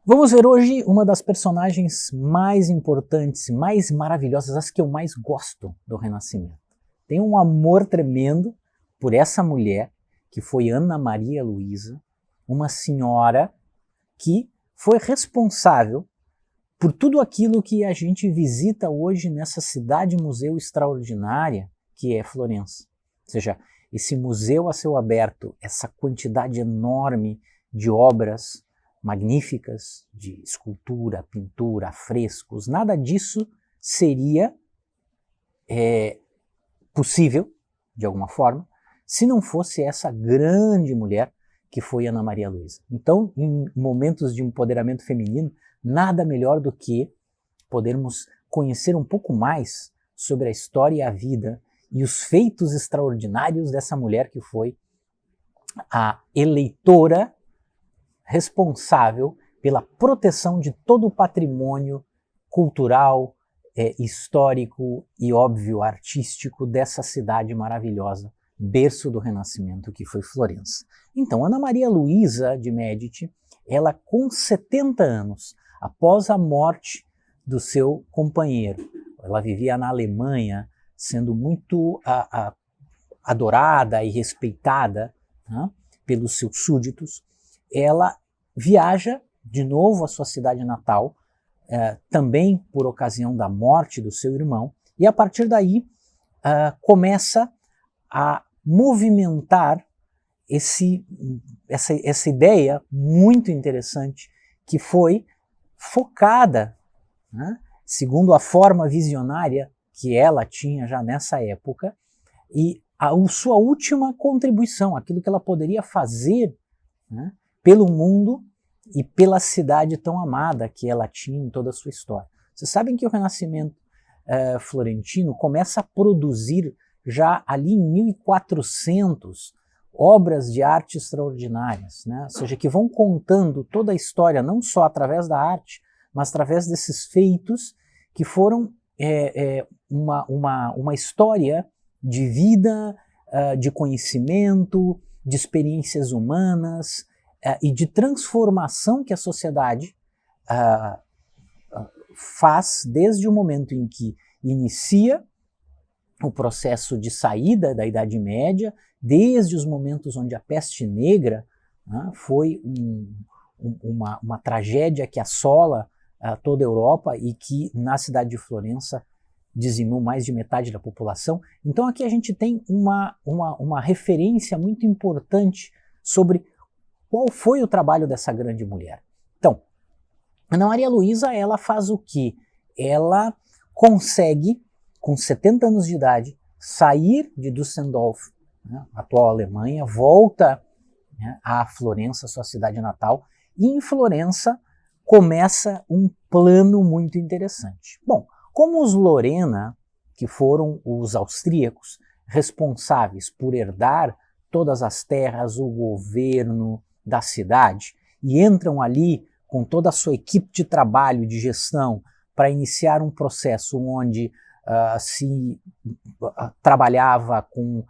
Vamos ver hoje uma das personagens mais importantes, mais maravilhosas, as que eu mais gosto do Renascimento. Tenho um amor tremendo por essa mulher, que foi Ana Maria Luísa, uma senhora que foi responsável por tudo aquilo que a gente visita hoje nessa cidade-museu extraordinária que é Florença. Ou seja, esse museu a céu aberto, essa quantidade enorme de obras magníficas, de escultura, pintura, frescos, nada disso seria possível, de alguma forma, se não fosse essa grande mulher que foi Ana Maria Luísa. Então, em momentos de empoderamento feminino, nada melhor do que podermos conhecer um pouco mais sobre a história e a vida e os feitos extraordinários dessa mulher que foi a eleitora responsável pela proteção de todo o patrimônio cultural, histórico e, óbvio, artístico dessa cidade maravilhosa, berço do Renascimento, que foi Florença. Então, Ana Maria Luísa de Médici, ela com 70 anos, após a morte do seu companheiro, ela vivia na Alemanha, sendo muito adorada e respeitada, né, pelos seus súditos, ela viaja de novo à sua cidade natal, também por ocasião da morte do seu irmão, e a partir daí começa a movimentar essa ideia muito interessante que foi focada, né, segundo a forma visionária que ela tinha já nessa época, e a sua última contribuição, aquilo que ela poderia fazer, né, pelo mundo e pela cidade tão amada que ela tinha em toda a sua história. Vocês sabem que o Renascimento florentino começa a produzir já ali em 1400 obras de arte extraordinárias, né? Ou seja, que vão contando toda a história, não só através da arte, mas através desses feitos que foram uma história de vida, de conhecimento, de experiências humanas, e de transformação que a sociedade faz desde o momento em que inicia o processo de saída da Idade Média, desde os momentos onde a peste negra, né, foi uma tragédia que assola toda a Europa e que na cidade de Florença dizimou mais de metade da população. Então aqui a gente tem uma referência muito importante sobre qual foi o trabalho dessa grande mulher. Então, Ana Maria Luísa, ela faz o quê? Ela consegue, com 70 anos de idade, sair de Düsseldorf, né, atual Alemanha, volta, né, a Florença, sua cidade natal, e em Florença começa um plano muito interessante. Bom, como os Lorena, que foram os austríacos responsáveis por herdar todas as terras, o governo da cidade, e entram ali com toda a sua equipe de trabalho, de gestão, para iniciar um processo onde se trabalhava com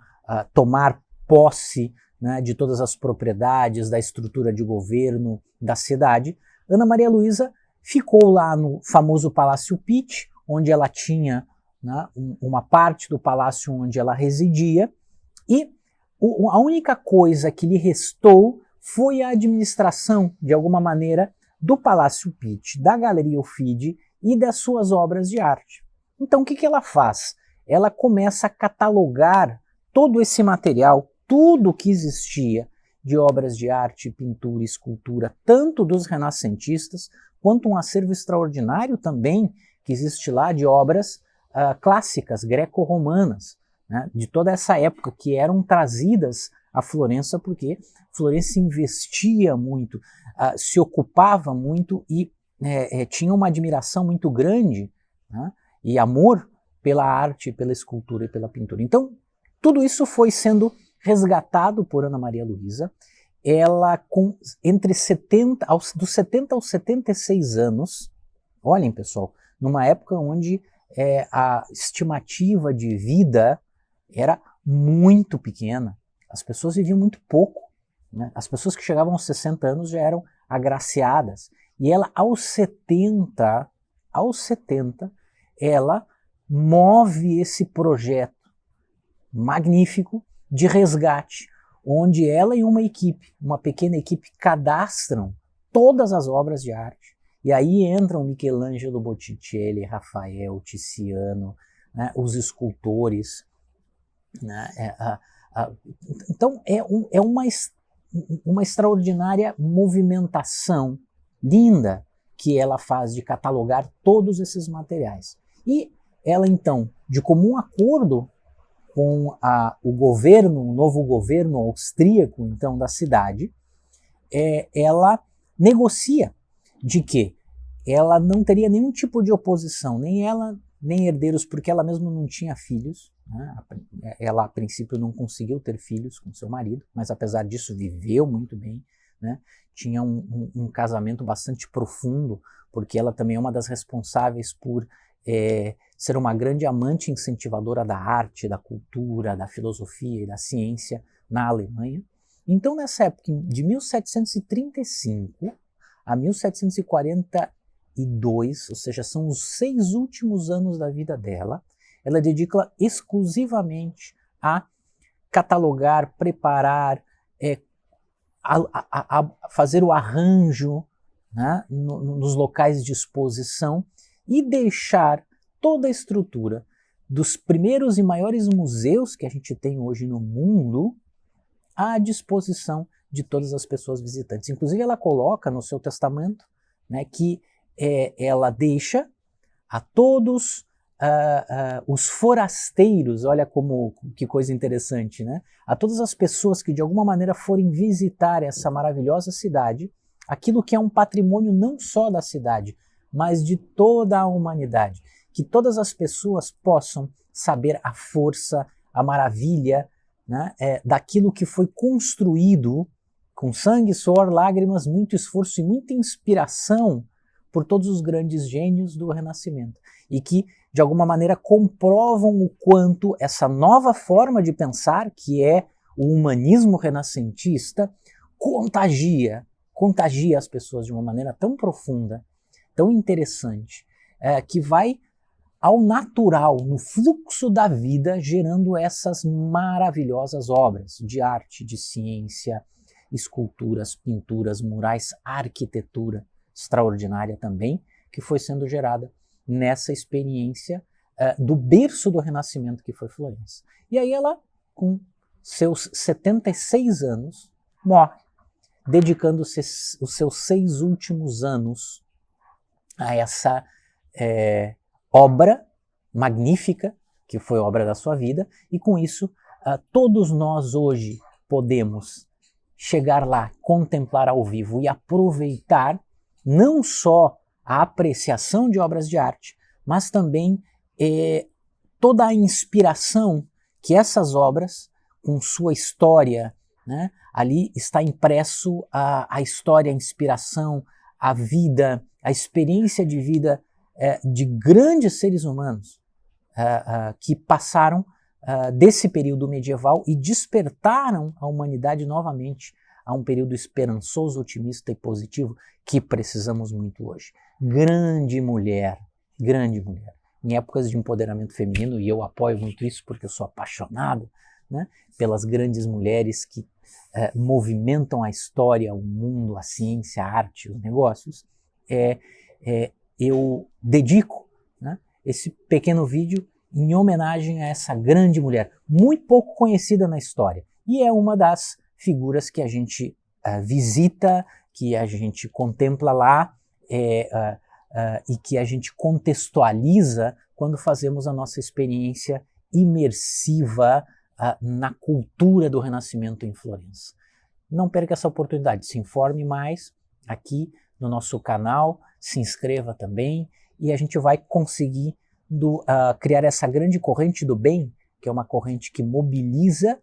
tomar posse, né, de todas as propriedades, da estrutura de governo da cidade. Ana Maria Luísa ficou lá no famoso Palácio Pitti, onde ela tinha, né, uma parte do palácio onde ela residia, e a única coisa que lhe restou foi a administração, de alguma maneira, do Palácio Pitti, da Galeria Uffizi e das suas obras de arte. Então o que ela faz? Ela começa a catalogar todo esse material, tudo que existia de obras de arte, pintura, escultura, tanto dos renascentistas, quanto um acervo extraordinário também que existe lá de obras clássicas, greco-romanas, né, de toda essa época, que eram trazidas a Florença, porque Florença investia muito, se ocupava muito e tinha uma admiração muito grande, né, e amor pela arte, pela escultura e pela pintura. Então, tudo isso foi sendo resgatado por Ana Maria Luísa. Ela, dos 70 aos 76 anos, olhem pessoal, numa época onde a estimativa de vida era muito pequena, as pessoas viviam muito pouco, né? As pessoas que chegavam aos 60 anos já eram agraciadas, E ela, aos 70, ela move esse projeto magnífico de resgate, onde ela e uma pequena equipe, cadastram todas as obras de arte. E aí entram Michelangelo, Botticelli, Rafael, Tiziano, né, os escultores. Né, então é uma extraordinária movimentação linda que ela faz de catalogar todos esses materiais. E ela, então, de comum acordo com o novo governo austríaco, então, da cidade, ela negocia de que ela não teria nenhum tipo de oposição, nem ela, nem herdeiros, porque ela mesma não tinha filhos, né? Ela, a princípio, não conseguiu ter filhos com seu marido, mas apesar disso viveu muito bem, né? Tinha um casamento bastante profundo, porque ela também é uma das responsáveis por ser uma grande amante incentivadora da arte, da cultura, da filosofia e da ciência na Alemanha. Então, nessa época, de 1735 a 1742, ou seja, são os 6 últimos anos da vida dela, ela dedica exclusivamente a catalogar, preparar, a fazer o arranjo, né, nos locais de exposição e deixar toda a estrutura dos primeiros e maiores museus que a gente tem hoje no mundo à disposição de todas as pessoas visitantes. Inclusive, ela coloca no seu testamento, né, que ela deixa a todos os forasteiros, olha que coisa interessante, né? A todas as pessoas que de alguma maneira forem visitar essa maravilhosa cidade, aquilo que é um patrimônio não só da cidade, mas de toda a humanidade. Que todas as pessoas possam saber a força, a maravilha, né, daquilo que foi construído com sangue, suor, lágrimas, muito esforço e muita inspiração por todos os grandes gênios do Renascimento. E que, de alguma maneira, comprovam o quanto essa nova forma de pensar, que é o humanismo renascentista, contagia as pessoas de uma maneira tão profunda, tão interessante, que vai ao natural, no fluxo da vida, gerando essas maravilhosas obras de arte, de ciência, esculturas, pinturas, murais, arquitetura extraordinária também, que foi sendo gerada nessa experiência do berço do Renascimento, que foi Florença. E aí ela, com seus 76 anos, morre, dedicando os seus 6 últimos anos a essa obra magnífica, que foi a obra da sua vida, e com isso todos nós hoje podemos chegar lá, contemplar ao vivo e aproveitar não só a apreciação de obras de arte, mas também toda a inspiração que essas obras, com sua história, né, ali está impresso a história, a inspiração, a vida, a experiência de vida de grandes seres humanos que passaram desse período medieval e despertaram a humanidade novamente a um período esperançoso, otimista e positivo que precisamos muito hoje. Grande mulher, em épocas de empoderamento feminino, e eu apoio muito isso porque eu sou apaixonado, né, pelas grandes mulheres que movimentam a história, o mundo, a ciência, a arte, os negócios, eu dedico, né, esse pequeno vídeo em homenagem a essa grande mulher, muito pouco conhecida na história, e é uma das figuras que a gente visita, que a gente contempla lá e que a gente contextualiza quando fazemos a nossa experiência imersiva na cultura do Renascimento em Florença. Não perca essa oportunidade, se informe mais aqui no nosso canal, se inscreva também e a gente vai conseguir criar essa grande corrente do bem, que é uma corrente que mobiliza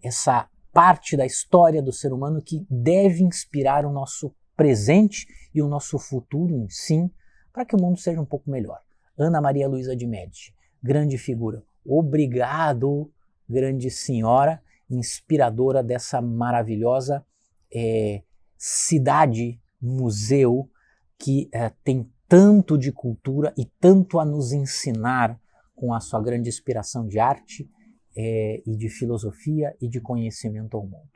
essa parte da história do ser humano que deve inspirar o nosso presente e o nosso futuro, sim, para que o mundo seja um pouco melhor. Ana Maria Luísa de Médici, grande figura. Obrigado, grande senhora, inspiradora dessa maravilhosa cidade, museu, que tem tanto de cultura e tanto a nos ensinar com a sua grande inspiração de arte e de filosofia e de conhecimento ao mundo.